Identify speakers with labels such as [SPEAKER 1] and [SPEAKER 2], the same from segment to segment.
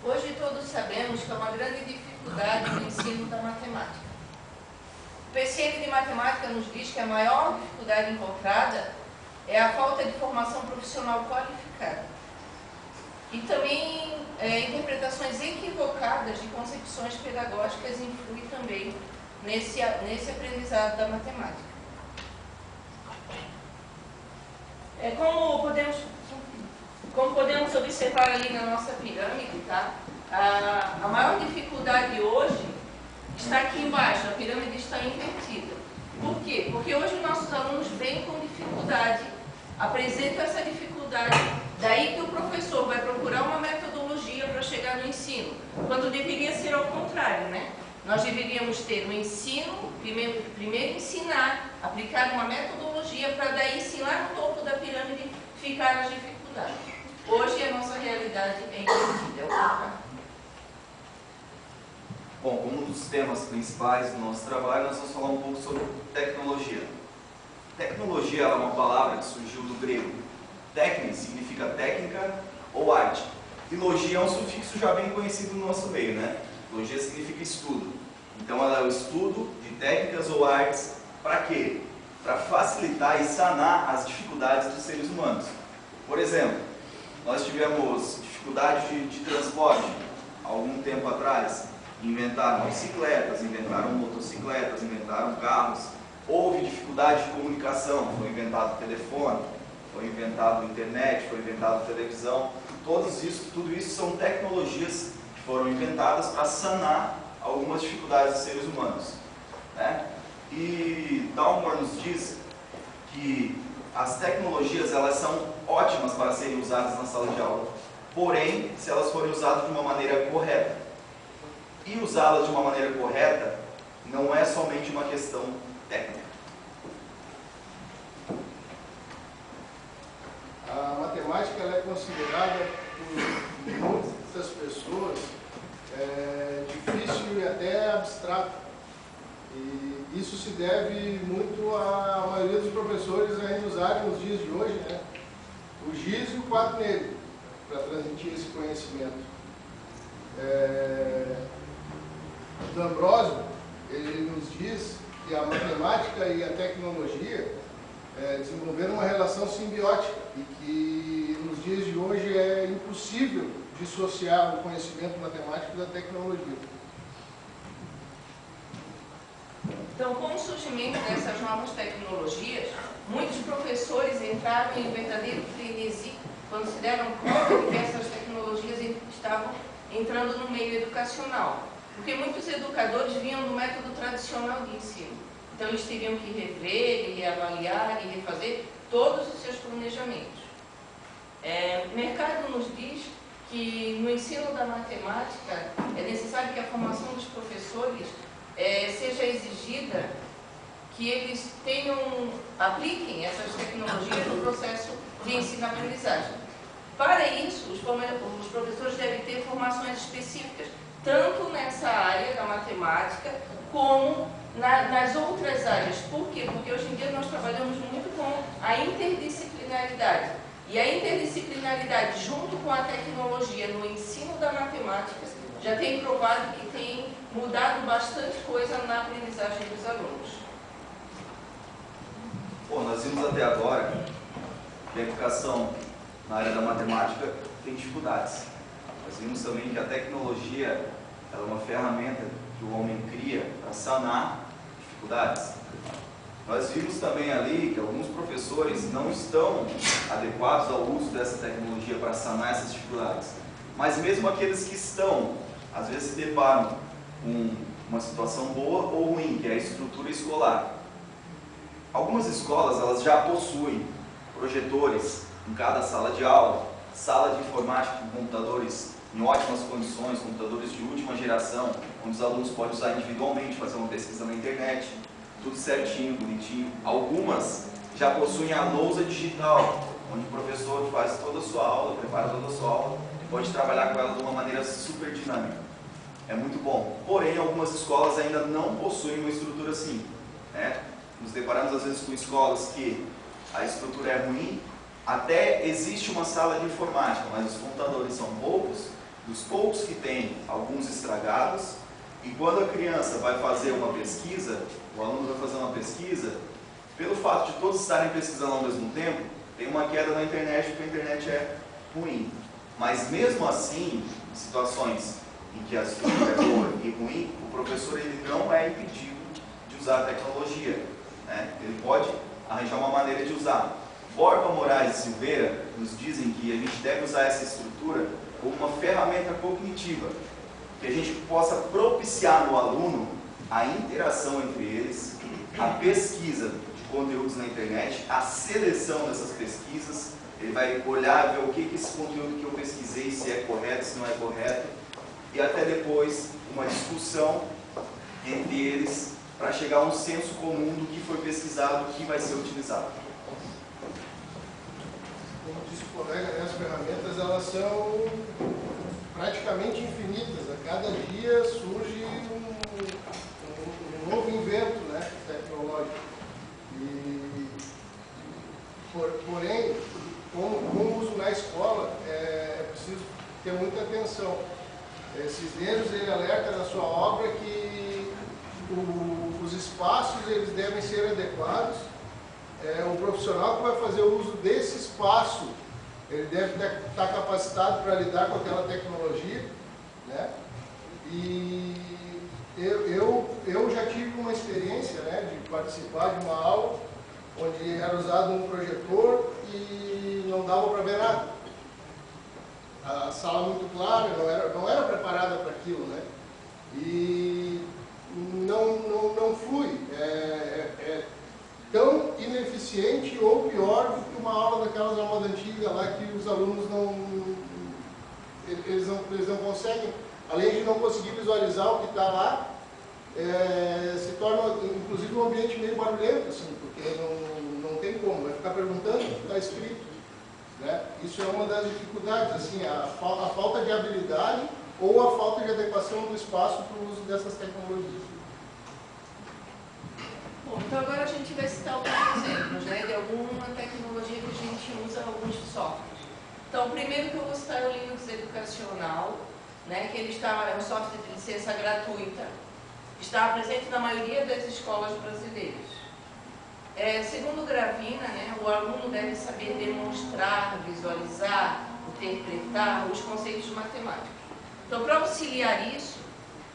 [SPEAKER 1] Hoje todos sabemos que é uma grande dificuldade no ensino da matemática. O PCN de matemática nos diz que a maior dificuldade encontrada é a falta de formação profissional qualificada. E também interpretações equivocadas de concepções pedagógicas influem também nesse aprendizado da matemática. Como podemos observar ali na nossa pirâmide, tá? A maior dificuldade hoje está aqui embaixo, a pirâmide está invertida. Por quê? Porque hoje os nossos alunos vêm com dificuldade, apresentam essa dificuldade, daí que o professor vai procurar uma metodologia para chegar no ensino, quando deveria ser ao contrário, né? Nós deveríamos ter um ensino, primeiro ensinar, aplicar uma metodologia para daí sim lá no topo da pirâmide ficar as dificuldades. Hoje a nossa realidade é invertida, é o contrário.
[SPEAKER 2] Bom, como um dos temas principais do nosso trabalho, nós vamos falar um pouco sobre tecnologia. Tecnologia é uma palavra que surgiu do grego. Técnica significa técnica ou arte. E logia é um sufixo já bem conhecido no nosso meio, né? Logia significa estudo. Então ela é o estudo de técnicas ou artes para quê? Para facilitar e sanar as dificuldades dos seres humanos. Por exemplo, nós tivemos dificuldade de transporte há algum tempo atrás. Inventaram bicicletas, inventaram motocicletas, inventaram carros. Houve dificuldade de comunicação, foi inventado o telefone, foi inventado a internet, foi inventado a televisão. Tudo isso são tecnologias que foram inventadas para sanar algumas dificuldades dos seres humanos, né? E Dalmor nos diz que as tecnologias elas são ótimas para serem usadas na sala de aula, porém, se elas forem usadas de uma maneira correta. E usá-las de uma maneira correta não é somente uma questão técnica.
[SPEAKER 3] A matemática ela é considerada por muitas pessoas difícil e até abstrata. E isso se deve muito à maioria dos professores ainda usarem nos dias de hoje, né, o giz e o quadro negro para transmitir esse conhecimento. D'Ambrosio, ele nos diz que a matemática e a tecnologia desenvolveram uma relação simbiótica e que nos dias de hoje é impossível dissociar o conhecimento matemático da tecnologia.
[SPEAKER 1] Então, com o surgimento dessas novas tecnologias, muitos professores entraram em verdadeiro frenesi quando se deram conta de que essas tecnologias estavam entrando no meio educacional. Porque muitos educadores vinham do método tradicional de ensino. Então, eles teriam que rever, e reavaliar e refazer todos os seus planejamentos. O mercado nos diz que no ensino da matemática é necessário que a formação dos professores seja exigida, que eles apliquem essas tecnologias no processo de ensino-aprendizagem. Para isso, os professores devem ter formações específicas, tanto nessa área da matemática, como nas outras áreas. Por quê? Porque hoje em dia nós trabalhamos muito com a interdisciplinaridade. E a interdisciplinaridade, junto com a tecnologia no ensino da matemática, já tem provado que tem mudado bastante coisa na aprendizagem dos alunos.
[SPEAKER 2] Bom, nós vimos até agora que a educação na área da matemática tem dificuldades. Nós vimos também que a tecnologia ela é uma ferramenta que o homem cria para sanar dificuldades. Nós vimos também ali que alguns professores não estão adequados ao uso dessa tecnologia para sanar essas dificuldades. Mas mesmo aqueles que estão, às vezes se deparam com uma situação boa ou ruim, que é a estrutura escolar. Algumas escolas elas já possuem projetores em cada sala de aula, sala de informática com computadores em ótimas condições, computadores de última geração, onde os alunos podem usar individualmente, fazer uma pesquisa na internet, tudo certinho, bonitinho. Algumas já possuem a lousa digital, onde o professor faz toda a sua aula, prepara toda a sua aula e pode trabalhar com ela de uma maneira super dinâmica. É muito bom. Porém, algumas escolas ainda não possuem uma estrutura assim, né? Nos deparamos às vezes com escolas que a estrutura é ruim, até existe uma sala de informática, mas os computadores são poucos dos poucos que tem, alguns estragados, e quando a criança vai fazer uma pesquisa, o aluno vai fazer uma pesquisa, pelo fato de todos estarem pesquisando ao mesmo tempo, tem uma queda na internet porque a internet é ruim. Mas mesmo assim, em situações em que a estrutura é boa e ruim, o professor ele não é impedido de usar a tecnologia, né? Ele pode arranjar uma maneira de usar. Borba Moraes e Silveira nos dizem que a gente deve usar essa estrutura como uma ferramenta cognitiva, que a gente possa propiciar no aluno a interação entre eles, a pesquisa de conteúdos na internet, a seleção dessas pesquisas. Ele vai olhar, ver o que esse conteúdo que eu pesquisei, se é correto, se não é correto, e até depois uma discussão entre eles para chegar a um senso comum do que foi pesquisado, do que vai ser utilizado.
[SPEAKER 3] Como disse o colega, as ferramentas elas são praticamente infinitas. A cada dia surge um novo invento, né, tecnológico. Porém, como uso na escola, é preciso ter muita atenção. Cisneros ele alerta na sua obra que os espaços eles devem ser adequados. O profissional que vai fazer o uso desse espaço, ele deve estar capacitado para lidar com aquela tecnologia, né? E eu já tive uma experiência, né, de participar de uma aula onde era usado um projetor e não dava para ver nada. A sala muito clara, não era preparada para aquilo, né? E não flui. É tão ineficiente ou pior do que uma aula daquelas da moda antiga lá que os alunos eles não conseguem, além de não conseguir visualizar o que está lá, se torna inclusive um ambiente meio barulhento, assim, porque não tem como, vai ficar perguntando o que está escrito, né? Isso é uma das dificuldades, assim, a falta de habilidade ou a falta de adequação do espaço para o uso dessas tecnologias.
[SPEAKER 1] Bom, então agora a gente vai citar alguns exemplos, né, de alguma tecnologia que a gente usa alguns softwares. Então, o primeiro que eu vou citar é o Linux Educacional, né, que ele é um software de licença gratuita, está presente na maioria das escolas brasileiras. Segundo Gravina, né, o aluno deve saber demonstrar, visualizar, interpretar os conceitos matemáticos. Então, para auxiliar isso,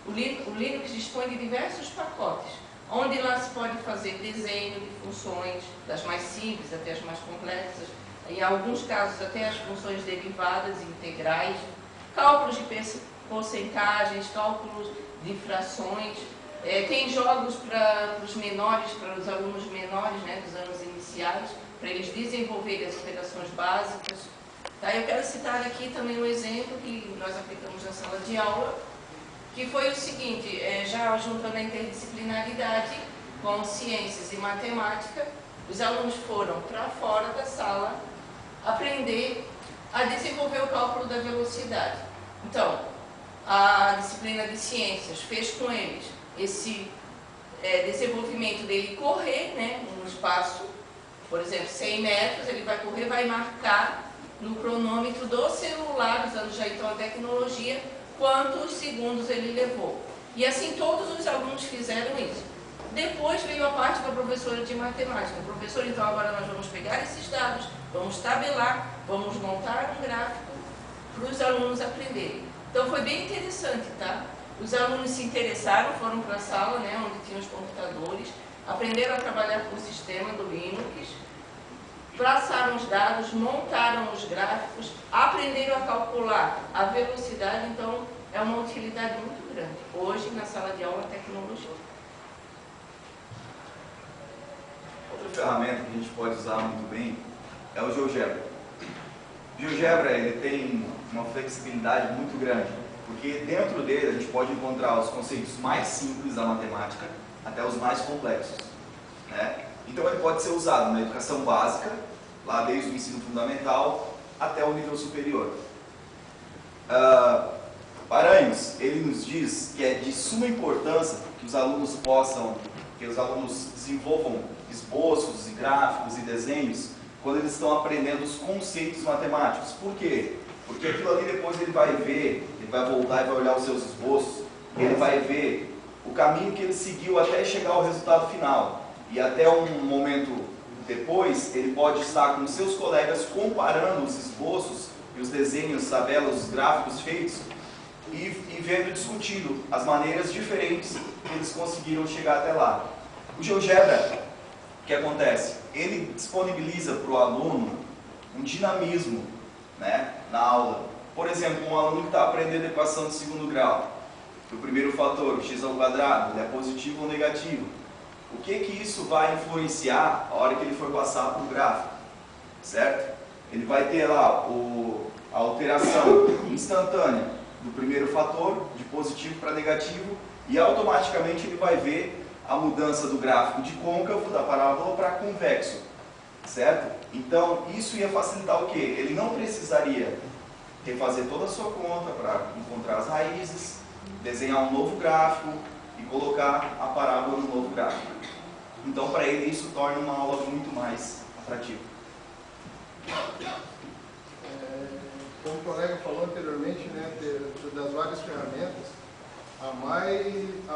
[SPEAKER 1] o Linux dispõe de diversos pacotes, onde lá se pode fazer desenho de funções, das mais simples até as mais complexas, em alguns casos até as funções derivadas e integrais, cálculos de porcentagens, cálculos de frações. Tem jogos para os menores, para os alunos menores, né, dos anos iniciais, para eles desenvolverem as operações básicas. Tá, eu quero citar aqui também um exemplo que nós aplicamos na sala de aula, que foi o seguinte, já juntando a interdisciplinaridade com ciências e matemática, os alunos foram para fora da sala aprender a desenvolver o cálculo da velocidade. Então, a disciplina de ciências fez com eles esse desenvolvimento dele correr, né, um espaço, por exemplo, 100 metros, ele vai correr, vai marcar no cronômetro do celular, usando já então a tecnologia, quantos segundos ele levou. E assim todos os alunos fizeram isso. Depois veio a parte da professora de matemática. Professor, então agora nós vamos pegar esses dados, vamos tabelar, vamos montar um gráfico para os alunos aprenderem. Então foi bem interessante, tá? Os alunos se interessaram, foram para a sala, né, onde tinham os computadores, aprenderam a trabalhar com o sistema do Linux, traçaram os dados, montaram os gráficos, aprenderam a calcular a velocidade, então é uma utilidade muito grande. Hoje, na sala de aula, a tecnologia.
[SPEAKER 2] Outra ferramenta que a gente pode usar muito bem é o GeoGebra. O GeoGebra ele tem uma flexibilidade muito grande, porque dentro dele a gente pode encontrar os conceitos mais simples da matemática até os mais complexos, né? Então ele pode ser usado na educação básica, lá desde o ensino fundamental até o nível superior. Paranhos, ele nos diz que é de suma importância que os alunos desenvolvam esboços e gráficos e desenhos quando eles estão aprendendo os conceitos matemáticos. Por quê? Porque aquilo ali depois ele vai ver, ele vai voltar e vai olhar os seus esboços, ele vai ver o caminho que ele seguiu até chegar ao resultado final. E até um momento depois, ele pode estar com seus colegas comparando os esboços e os desenhos, tabelas, os gráficos feitos e vendo, discutindo as maneiras diferentes que eles conseguiram chegar até lá. O GeoGebra, o que acontece? Ele disponibiliza para o aluno um dinamismo, né, na aula. Por exemplo, um aluno que está aprendendo equação de segundo grau, o primeiro fator, o x ao quadrado, ele é positivo ou negativo. O que isso vai influenciar a hora que ele for passar para o gráfico, certo? Ele vai ter lá a alteração instantânea do primeiro fator, de positivo para negativo, e automaticamente ele vai ver a mudança do gráfico de côncavo, da parábola, para convexo, certo? Então, isso ia facilitar o quê? Ele não precisaria refazer toda a sua conta para encontrar as raízes, desenhar um novo gráfico e colocar a parábola no novo gráfico. Então, para ele, isso torna uma aula muito mais atrativa.
[SPEAKER 3] Como o colega falou anteriormente, né, das várias ferramentas, a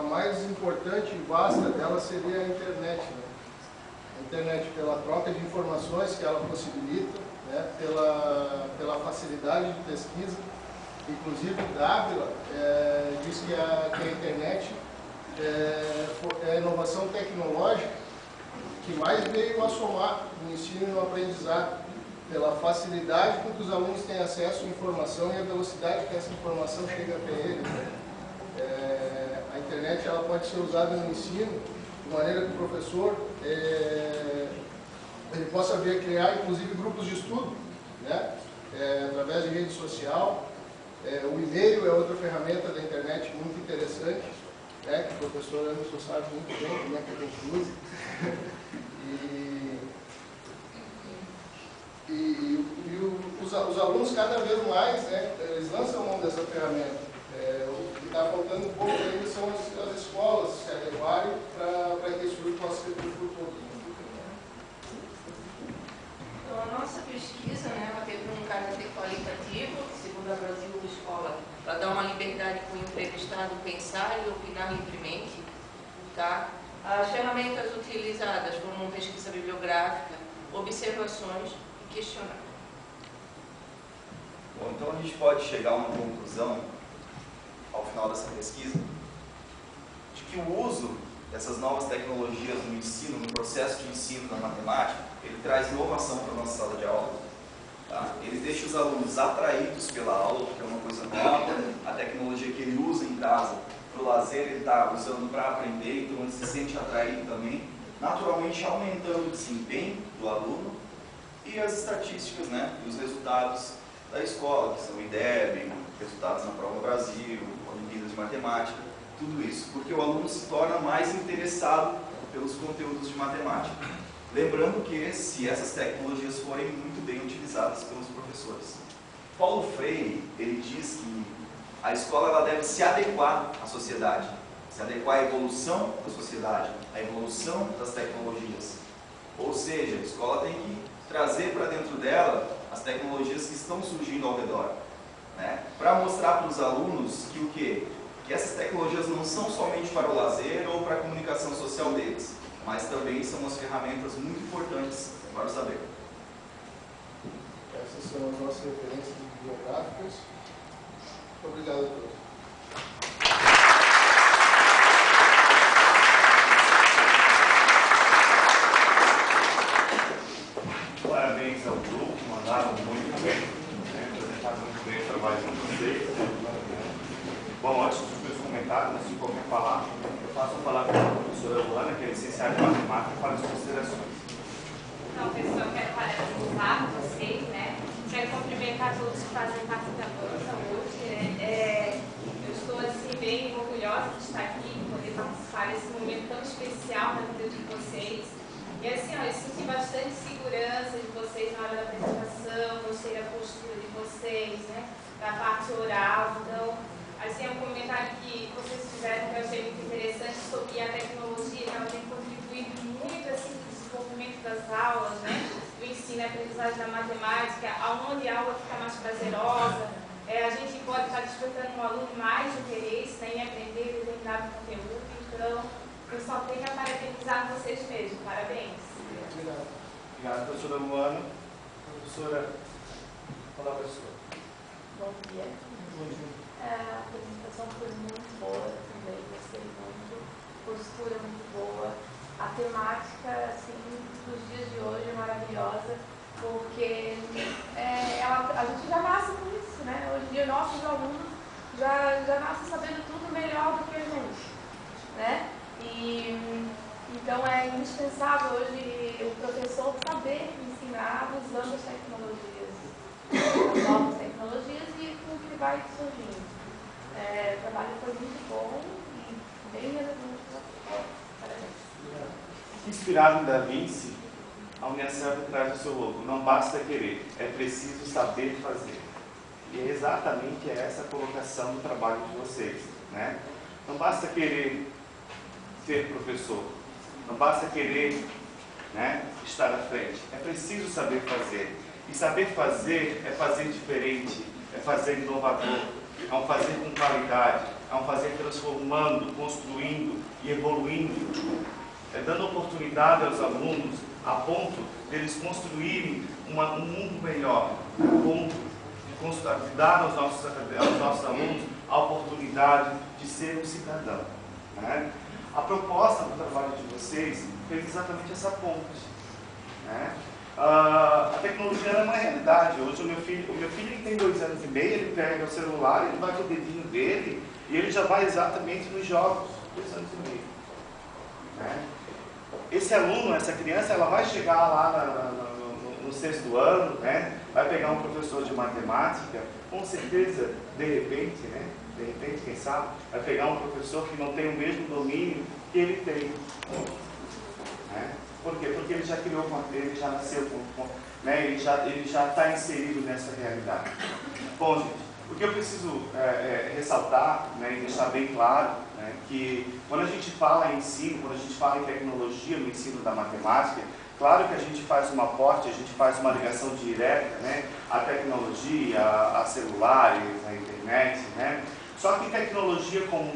[SPEAKER 3] mais importante e vasta dela seria a internet. Né? A internet pela troca de informações que ela possibilita, né, pela facilidade de pesquisa. Inclusive, Dávila diz que a internet é a inovação tecnológica que mais veio a somar no ensino e no aprendizado, pela facilidade com que os alunos têm acesso à informação e a velocidade que essa informação chega até eles. A internet ela pode ser usada no ensino de maneira que o professor ele possa criar, inclusive, grupos de estudo, né? Através de rede social. O e-mail é outra ferramenta da internet muito interessante, né? Que o professor Anderson sabe muito bem como é que a gente usa. Os alunos cada vez mais, né, eles lançam mão dessa ferramenta. O que está faltando um pouco ainda são as escolas se adequarem para que esse uso possa ser feito por todos.
[SPEAKER 1] Então, a nossa pesquisa, né, ela teve um caráter qualitativo, segundo a Brasil Escola, para dar uma liberdade para o entrevistado pensar e opinar livremente. Tá? As ferramentas utilizadas foram pesquisa bibliográfica, observações e questionário.
[SPEAKER 2] Bom, então a gente pode chegar a uma conclusão, ao final dessa pesquisa, de que o uso dessas novas tecnologias no ensino, no processo de ensino da matemática, ele traz inovação para a nossa sala de aula. Tá? Ele deixa os alunos atraídos pela aula, porque é uma coisa nova, a tecnologia que ele usa em casa, para o lazer, ele está usando para aprender, então ele se sente atraído também, naturalmente aumentando o desempenho do aluno e as estatísticas, né, e os resultados da escola, que são o IDEB, resultados na Prova Brasil, Olimpíadas de Matemática, tudo isso, porque o aluno se torna mais interessado pelos conteúdos de matemática. Lembrando que se essas tecnologias forem muito bem utilizadas pelos professores. Paulo Freire, ele diz que a escola ela deve se adequar à sociedade, se adequar à evolução da sociedade, à evolução das tecnologias. Ou seja, a escola tem que trazer para dentro dela as tecnologias que estão surgindo ao redor, né? Para mostrar para os alunos que o quê? Que essas tecnologias não são somente para o lazer ou para a comunicação social deles, mas também são umas ferramentas muito importantes para o saber.
[SPEAKER 3] Essas são as nossas referências bibliográficas. Muito obrigado a todos.
[SPEAKER 4] Parabéns ao grupo, mandaram muito bem, né? Apresentaram muito bem o trabalho de vocês. Bom, antes dos meus comentários, se qualquer falar, eu passo a palavra para a professora Luana, que é licenciada em matemática, para as considerações.
[SPEAKER 5] Então, pessoal, quero parabenizar vocês, né? Quero cumprimentar todos que fazem parte da banca hoje, né? Eu estou, assim, bem orgulhosa de estar aqui, poder participar desse momento tão especial na vida de vocês. E assim, ó, eu senti bastante segurança de vocês na hora da apresentação, gostei da postura de vocês, né? Da parte oral. Então, assim, é um comentário que vocês fizeram que eu achei muito interessante sobre a tecnologia, que ela tem contribuído muito, assim, para o desenvolvimento das aulas, né? Do ensino. ensina a aprendizagem da matemática, aonde a aula fica mais prazerosa, a gente pode estar despertando no aluno mais interesse, né, em aprender determinado conteúdo. Então, eu só tenho a parabenizar vocês mesmos. Parabéns.
[SPEAKER 4] Obrigado, professora Luana. Professora, fala, professora.
[SPEAKER 6] Bom dia. A apresentação foi muito boa também, gostei muito. Postura muito boa. A temática, assim, dos dias de hoje é maravilhosa, porque a gente já nasce com isso, né? Hoje em dia, nossos alunos já nascem sabendo tudo melhor do que a gente, né? E então é indispensável hoje o professor saber ensinar usando as tecnologias, as novas tecnologias e com o que vai surgindo. O trabalho foi muito bom e bem relevante para a escola. Parabéns.
[SPEAKER 4] Inspirado em Da Vinci, a Unicef traz o seu logo. Não basta querer, é preciso saber fazer. E é exatamente essa a colocação do trabalho de vocês, né? Não basta querer ser professor, não basta querer, né, estar à frente. É preciso saber fazer. E saber fazer é fazer diferente, é fazer inovador, é um fazer com qualidade, é um fazer transformando, construindo e evoluindo. É dando oportunidade aos alunos a ponto deles construírem um mundo melhor, a ponto de dar aos nossos alunos a oportunidade de ser um cidadão, né? A proposta do trabalho de vocês fez exatamente essa ponte, né? A tecnologia é uma realidade. Hoje o meu filho ele tem 2 anos e meio, ele pega o celular, ele vai com o dedinho dele e ele já vai exatamente nos jogos, 2 anos e meio, né? Esse aluno, essa criança, ela vai chegar lá no 6º ano, né? Vai pegar um professor de matemática, com certeza, de repente, né? De repente, quem sabe, vai pegar um professor que não tem o mesmo domínio que ele tem, né? Por quê? Porque ele já criou com ele, já nasceu né? Ele já está inserido nessa realidade. Bom, gente, o que eu preciso ressaltar, né, e deixar bem claro, né, que quando a gente fala em ensino, quando a gente fala em tecnologia no ensino da matemática, claro que a gente faz um aporte, a gente faz uma ligação direta, né, à tecnologia, a celulares, à internet, né? Só que tecnologia como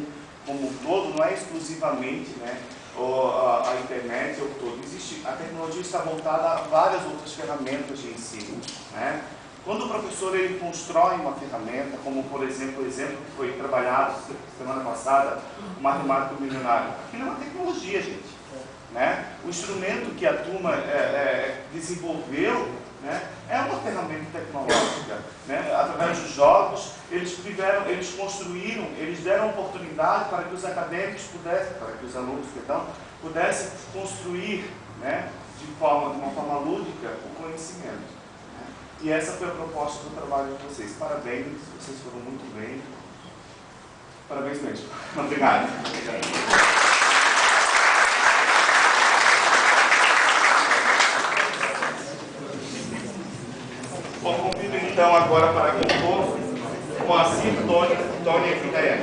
[SPEAKER 4] um todo não é exclusivamente, né, a internet ou todo. A tecnologia está voltada a várias outras ferramentas de ensino, né? Quando o professor ele constrói uma ferramenta, como por exemplo, o exemplo que foi trabalhado semana passada, o matemático milionário, que não é uma tecnologia, gente, né? O instrumento que a turma desenvolveu, né, é uma ferramenta tecnológica, né? Através dos jogos, eles construíram, eles deram oportunidade para que os acadêmicos para que os alunos pudessem construir, né, de uma forma lúdica o conhecimento. E essa foi a proposta do trabalho de vocês. Parabéns, vocês foram muito bem. Parabéns mesmo. Obrigado. Bom, convido então agora para compor com a Tônia e Ficaia.